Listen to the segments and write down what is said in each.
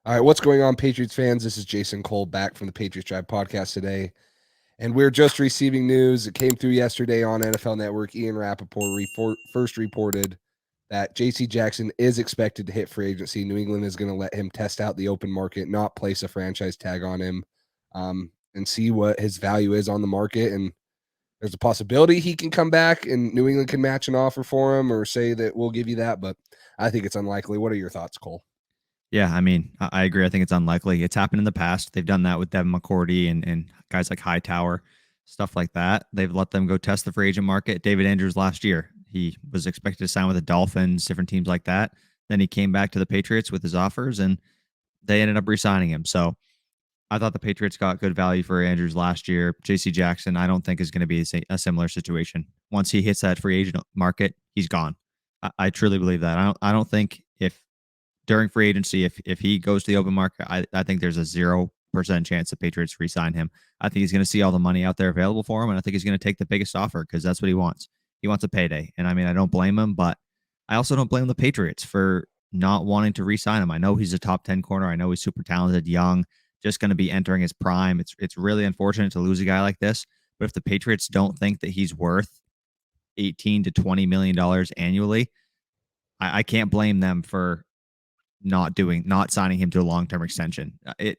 All right, what's going on, Patriots fans? This is Jason Cole back from the Patriots Drive podcast today. And we're just receiving news. It came through yesterday on NFL Network. Ian Rapoport first reported that J.C. Jackson is expected to hit free agency. New England is going to let him test out the open market, not place a franchise tag on him, and see what his value is on the market. And there's a possibility he can come back and New England can match an offer for him or say that we'll give you that. But I think it's unlikely. What are your thoughts, Cole? Yeah, I mean, I agree. I think it's unlikely. It's happened in the past. They've done that with Devin McCourty and guys like Hightower, stuff like that. They've let them go test the free agent market. David Andrews last year, he was expected to sign with the Dolphins, different teams like that. Then he came back to the Patriots with his offers, and they ended up re-signing him. So I thought the Patriots got good value for Andrews last year. J.C. Jackson, I don't think is going to be a similar situation. Once he hits that free agent market, he's gone. I truly believe that. I don't think if during free agency, if he goes to the open market, I think there's a 0% chance the Patriots re-sign him. I think he's going to see all the money out there available for him, and I think he's going to take the biggest offer because that's what he wants. He wants a payday, and I mean, I don't blame him, but I also don't blame the Patriots for not wanting to re-sign him. I know he's a top 10 corner. I know he's super talented, young, just going to be entering his prime. It's really unfortunate to lose a guy like this, but if the Patriots don't think that he's worth 18 to $20 million annually, I can't blame them for not signing him to a long-term extension. It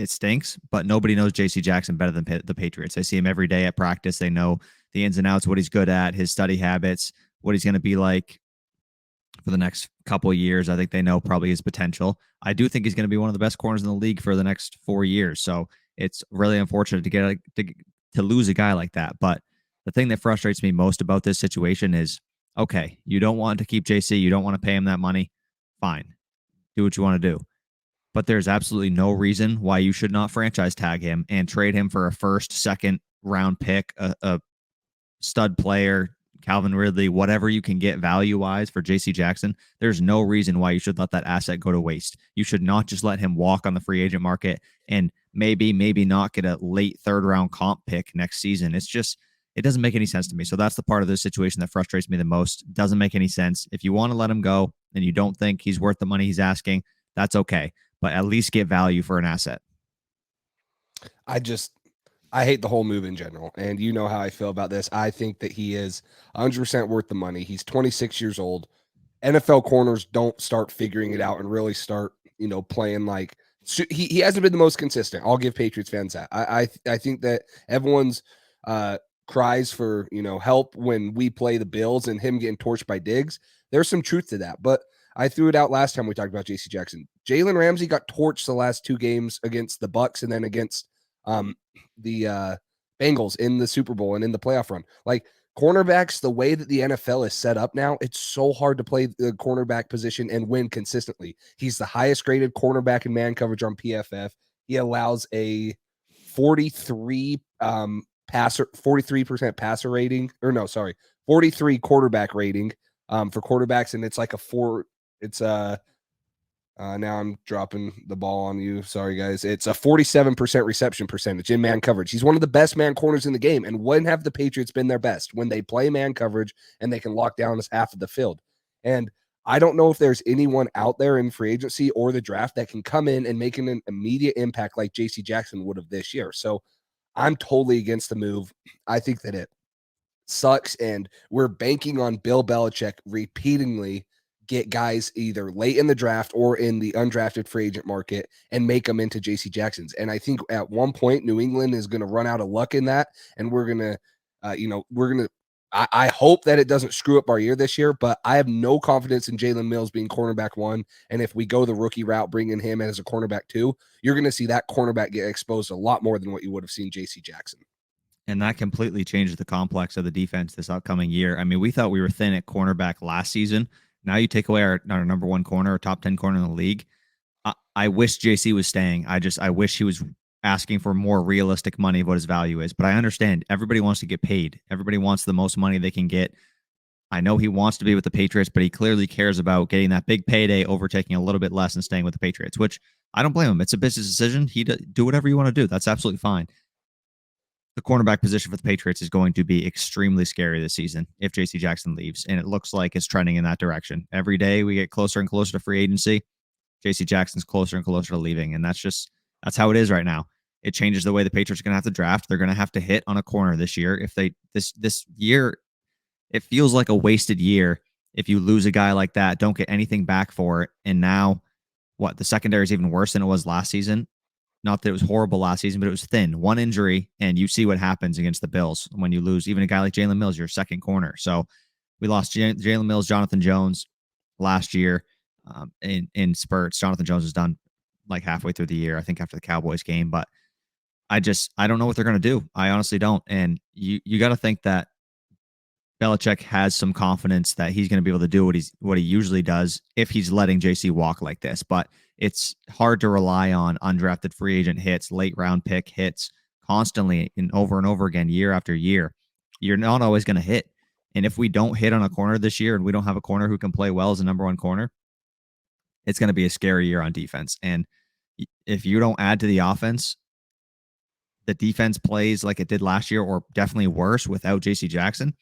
stinks, but nobody knows J.C. Jackson better than the Patriots. They see him every day at practice. They know the ins and outs, what he's good at, his study habits, what he's going to be like for the next couple of years. I think they know probably his potential. I do think he's going to be one of the best corners in the league for the next 4 years. So it's really unfortunate to lose a guy like that. But the thing that frustrates me most about this situation is, okay, you don't want to keep JC, you don't want to pay him that money. Fine, do what you want to do. But there's absolutely no reason why you should not franchise tag him and trade him for a first, second round pick, a stud player, Calvin Ridley, whatever you can get value wise for JC Jackson. There's no reason why you should let that asset go to waste. You should not just let him walk on the free agent market and maybe not get a late third round comp pick next season. It doesn't make any sense to me. So that's the part of this situation that frustrates me the most. It doesn't make any sense. If you want to let him go and you don't think he's worth the money he's asking, that's okay. But at least get value for an asset. I hate the whole move in general. And you know how I feel about this. I think that he is 100% worth the money. He's 26 years old. NFL corners don't start figuring it out and really start, playing like he hasn't been the most consistent. I'll give Patriots fans that. I think that everyone's cries for, help when we play the Bills and him getting torched by Diggs. There's some truth to that. But I threw it out last time we talked about JC Jackson. Jalen Ramsey got torched the last 2 games against the Bucks and then against the Bengals in the Super Bowl and in the playoff run. Like cornerbacks, the way that the NFL is set up now, it's so hard to play the cornerback position and win consistently. He's the highest graded cornerback in man coverage on PFF. He allows a 43% passer rating, 43 quarterback rating for quarterbacks, and it's like now I'm dropping the ball on you. Sorry, guys. It's a 47% reception percentage in man coverage. He's one of the best man corners in the game. And when have the Patriots been their best? When they play man coverage and they can lock down as half of the field. And I don't know if there's anyone out there in free agency or the draft that can come in and make an immediate impact like J.C. Jackson would have this year. So I'm totally against the move. I think that it sucks. And we're banking on Bill Belichick repeatedly get guys either late in the draft or in the undrafted free agent market and make them into JC Jacksons. And I think at one point, New England is going to run out of luck in that. And we're going to, I hope that it doesn't screw up our year this year, but I have no confidence in Jalen Mills being cornerback 1. And if we go the rookie route, bringing him as a cornerback 2, you're going to see that cornerback get exposed a lot more than what you would have seen JC Jackson. And that completely changes the complex of the defense this upcoming year. I mean, we thought we were thin at cornerback last season. Now you take away our number 1 corner, our top 10 corner in the league. I wish JC was staying. I wish he was asking for more realistic money of what his value is. But I understand everybody wants to get paid. Everybody wants the most money they can get. I know he wants to be with the Patriots, but he clearly cares about getting that big payday over taking a little bit less and staying with the Patriots, which I don't blame him. It's a business decision. Do whatever you want to do. That's absolutely fine. The cornerback position for the Patriots is going to be extremely scary this season if JC Jackson leaves. And it looks like it's trending in that direction. Every day we get closer and closer to free agency. JC Jackson's closer and closer to leaving. And that's how it is right now. It changes the way the Patriots are going to have to draft. They're going to have to hit on a corner this year. If they, this year, it feels like a wasted year if you lose a guy like that, don't get anything back for it. And now the secondary is even worse than it was last season. Not that it was horrible last season, but it was thin. One injury, and you see what happens against the Bills when you lose even a guy like Jalen Mills, your second corner. So we lost Jalen Mills, Jonathan Jones last year in spurts. Jonathan Jones was done like halfway through the year, I think after the Cowboys game. But I don't know what they're going to do. I honestly don't. And you got to think that Belichick has some confidence that he's going to be able to do what he usually does if he's letting JC walk like this. But it's hard to rely on undrafted free agent hits, late round pick hits constantly and over again, year after year. You're not always going to hit. And if we don't hit on a corner this year and we don't have a corner who can play well as a number one corner, it's going to be a scary year on defense. And if you don't add to the offense, the defense plays like it did last year or definitely worse without JC Jackson,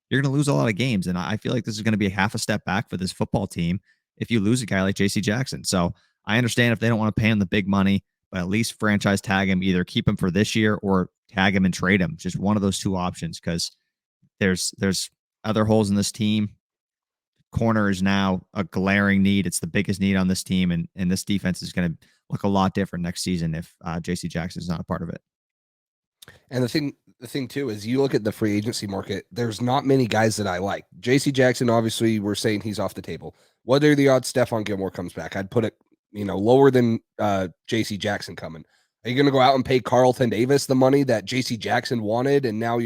you're going to lose a lot of games. And I feel like this is going to be half a step back for this football team if you lose a guy like JC Jackson. So I understand if they don't want to pay him the big money, but at least franchise tag him, either keep him for this year or tag him and trade him. Just one of those two options, because there's other holes in this team. Corner is now a glaring need. It's the biggest need on this team, and this defense is going to look a lot different next season if JC Jackson is not a part of it. And the thing too is, you look at the free agency market, there's not many guys that I like. JC Jackson, obviously, we're saying he's off the table. What are the odds Stephon Gilmore comes back? I'd put it, lower than JC Jackson coming. Are you going to go out and pay Carlton Davis the money that JC Jackson wanted? And now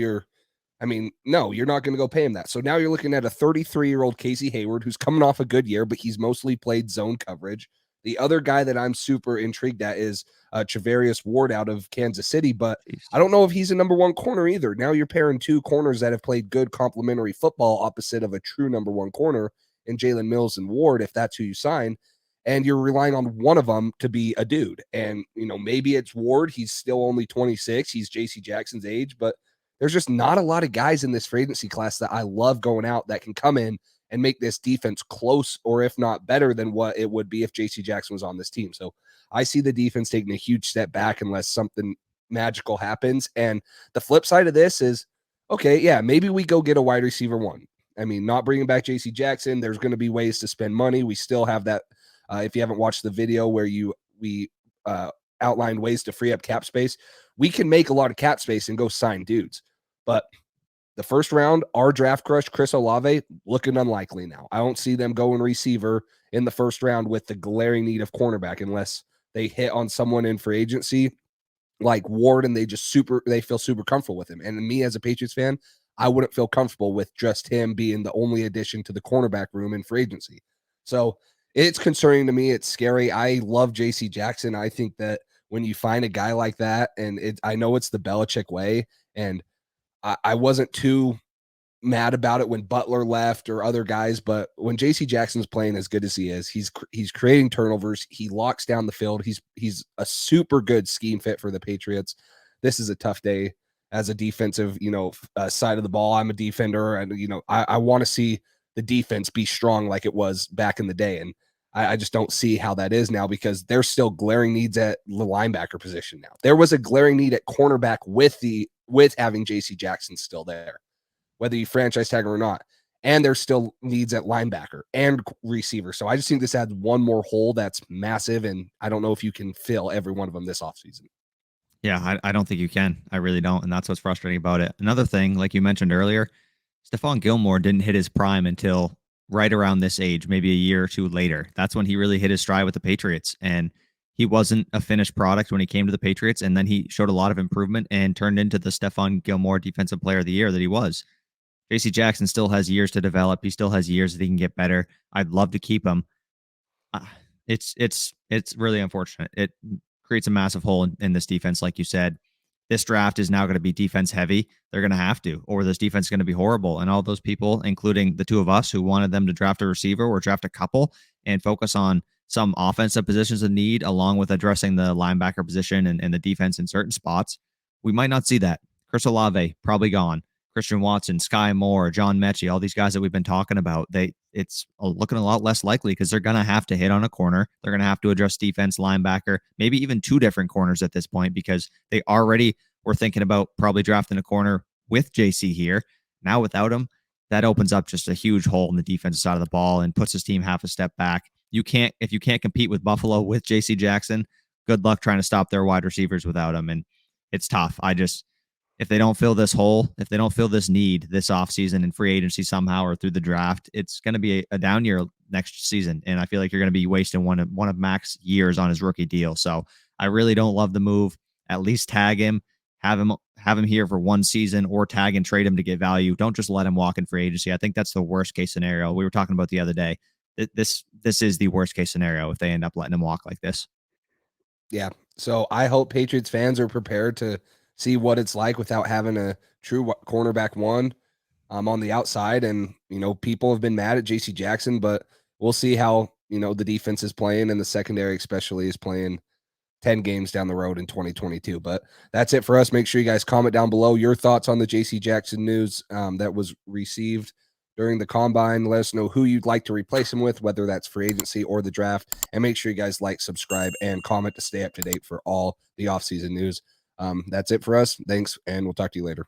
no, you're not going to go pay him that. So now you're looking at a 33-year-old Casey Hayward who's coming off a good year, but he's mostly played zone coverage. The other guy that I'm super intrigued at is Charvarius Ward out of Kansas City, but I don't know if he's a number one corner either. Now you're pairing two corners that have played good complementary football opposite of a true number one corner in Jalen Mills and Ward, if that's who you sign. And you're relying on one of them to be a dude. And, maybe it's Ward. He's still only 26. He's JC Jackson's age, but there's just not a lot of guys in this free agency class that I love going out that can come in and make this defense close, or if not better than what it would be if JC Jackson was on this team. So I see the defense taking a huge step back unless something magical happens. And the flip side of this is, okay, yeah, maybe we go get a wide receiver one. Not bringing back JC Jackson, there's going to be ways to spend money. We still have that. If you haven't watched the video where we outlined ways to free up cap space, we can make a lot of cap space and go sign dudes. But the first round, our draft crush, Chris Olave, looking unlikely now. I don't see them going receiver in the first round with the glaring need of cornerback unless they hit on someone in free agency like Ward and they feel super comfortable with him. And me as a Patriots fan, I wouldn't feel comfortable with just him being the only addition to the cornerback room in free agency. So it's concerning to me. It's scary. I love JC Jackson. I think that when you find a guy like that, and I know it's the Belichick way, and I wasn't too mad about it when Butler left or other guys, but when JC Jackson's playing as good as he is, he's creating turnovers. He locks down the field. He's a super good scheme fit for the Patriots. This is a tough day as a defensive, side of the ball. I'm a defender, and I want to see the defense be strong like it was back in the day, and I just don't see how that is now because there's still glaring needs at the linebacker position now. There was a glaring need at cornerback with having JC Jackson still there, whether you franchise tag him or not. And there's still needs at linebacker and receiver. So I just think this adds one more hole that's massive, and I don't know if you can fill every one of them this offseason. Yeah, I don't think you can. I really don't. And that's what's frustrating about it. Another thing, like you mentioned earlier, Stephon Gilmore didn't hit his prime until right around this age, maybe a year or two later. That's when he really hit his stride with the Patriots. And he wasn't a finished product when he came to the Patriots. And then he showed a lot of improvement and turned into the Stephon Gilmore Defensive Player of the Year that he was. JC Jackson still has years to develop. He still has years that he can get better. I'd love to keep him. It's really unfortunate. It creates a massive hole in this defense, like you said. This draft is now going to be defense heavy. They're going to have to, or this defense is going to be horrible. And all those people, including the two of us who wanted them to draft a receiver or draft a couple and focus on some offensive positions of need, along with addressing the linebacker position and the defense in certain spots, we might not see that. Chris Olave, probably gone. Christian Watson, Sky Moore, John Mechie, all these guys that we've been talking about, it's looking a lot less likely because they're going to have to hit on a corner. They're going to have to address defense, linebacker, maybe even two different corners at this point because they already were thinking about probably drafting a corner with JC here. Now without him, that opens up just a huge hole in the defensive side of the ball and puts his team half a step back. If you can't compete with Buffalo with JC Jackson, good luck trying to stop their wide receivers without him. And it's tough. If they don't fill this hole, if they don't fill this need this offseason in free agency somehow or through the draft, it's going to be a down year next season. And I feel like you're going to be wasting one of Mac's years on his rookie deal. So I really don't love the move. At least tag him, have him here for one season, or tag and trade him to get value. Don't just let him walk in free agency. I think that's the worst case scenario. We were talking about the other day. This is the worst case scenario if they end up letting him walk like this. Yeah. So I hope Patriots fans are prepared to see what it's like without having a true cornerback one on the outside. And, people have been mad at JC Jackson, but we'll see how, the defense is playing, and the secondary especially is playing 10 games down the road in 2022. But that's it for us. Make sure you guys comment down below your thoughts on the JC Jackson news that was received during the combine. Let us know who you'd like to replace him with, whether that's free agency or the draft. And make sure you guys like, subscribe, and comment to stay up to date for all the offseason news. That's it for us. Thanks, and we'll talk to you later.